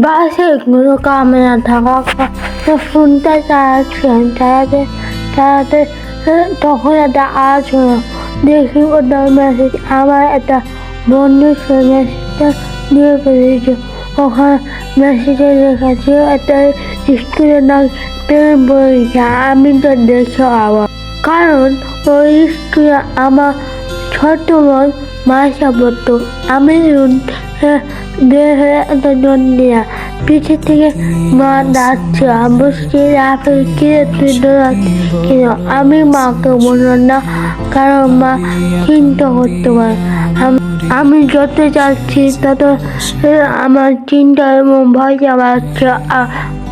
বাসে কোনো কামে না থাকা শুনতে চাচ্ছেন তাড়াতে তখন একটা আওয়াজ হলো। দেখি ওটার মেসেজ। আমার একটা বন্ধু সে মেসেজটা দিয়ে ফেলেছে। ওখানে মেসেজে লেখা ছিল একটা স্কুলের নাম প্রেম পরীক্ষা। আমি তো দেখে অবাক, কারণ ওই স্কুলে আমার ছোট বোন মাসা পড়তো। আমি বের হয়ে একটা জন্ডিয়া পিছের থেকে মা ডাকছে, বসছি রাফেল কিরে তুই দৌড়াচ্ছিস কেন? আমি মাকে বললাম না, কারণ মা চিন্তা করতে পারে। আমি যত যাচ্ছি তত আমার চিন্তা এবং ভয় বাড়ছে,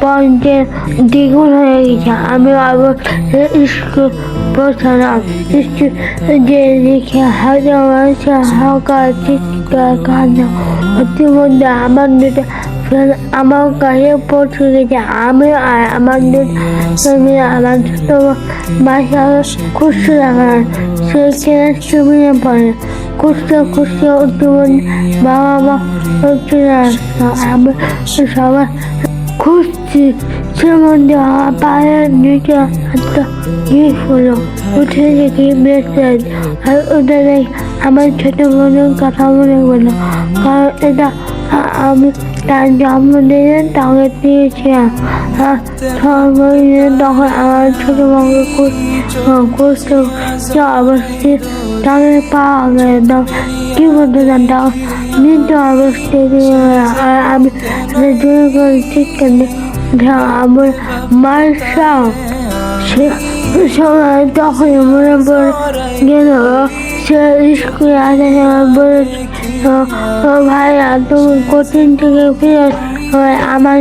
পয়েন্টে দ্বিগুণ হয়ে গেছে। আমি আবার স্কুল পৌঁছালাম। যে দেখে হাজার মানুষের হালকা চিৎকার কান্না। ইতিমধ্যে আমার দুটো ফ্রেন্ড আমার কাছে পৌঁছে গেছে। আমি আর আমার আমার ছোট বাসায় খুঁজতে লাগলাম। সেখানে সুবিধে পড়ে খুঁজতে ইতিমধ্যে বাবা মা চলে আসলো। আমি সবাই খুঁজছি, সে মধ্যে আমার পায়ের নিচে একটা গিফট হলো। উঠে দেখি মেসেজ, আর ওটা দেখি আমার ছোট বোনের কথা মনে করলো, কারণ এটা আমি তার জন্মদিনে তাকে দিয়েছিলাম। তখন আমার ছোট বোনকে খুঁজতে অবশ্যই তাকে পাওয়া গেল। কি বলতে জানতাম মৃত অবস্থায়। আর আমি জোরে করে চিৎকার দিয়ে আমার মায়ের সে সময় তখন মনে পড়ে গেল সে স্কুলে আসার সময় বলেছিল, ভাইয়া তুমি কোচিং থেকে ফিরে আমার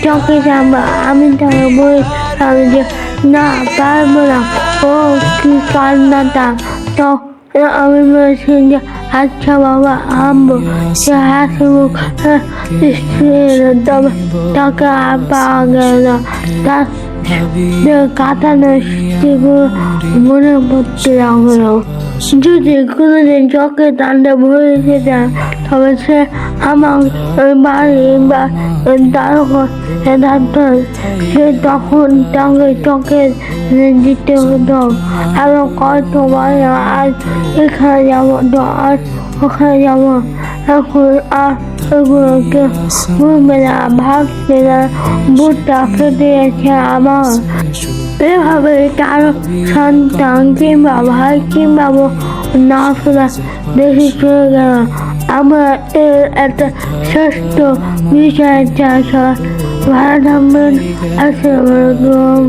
চোখে যাবো। আমি তাকে বলেছিলাম যে না, পারবো না। ও কি কান্নাটা! তো আমি বলেছি যে আচ্ছা বাবা, আনবো। সে হাসি মুখ তবে তাকে আর পাওয়া গেল না। তার কাটানো স্মৃতিগুলো মনে পড়তে লাগলো। যদি কোনোদিন চোখে টানতে ভরে যেতাম, তবে সে আমার বাড়ি বা সে তখন তাকে চোখে দিতে হতো। আরো কতবার আজ এখানে যাবো, তো আজ ওখানে যাবো। এখন আর এগুলোকে বুঝবে না, ভাবছে না, বুটটা ফেটে গেছে আমার। এভাবে তার সন্তান কিংবা ভাই কিংবা না ফেরা দেখে চলে গেল। আমরা এর একটা শ্রেষ্ঠ বিষয় চাষ ভালো থাকবেন। আসসালামু আলাইকুম।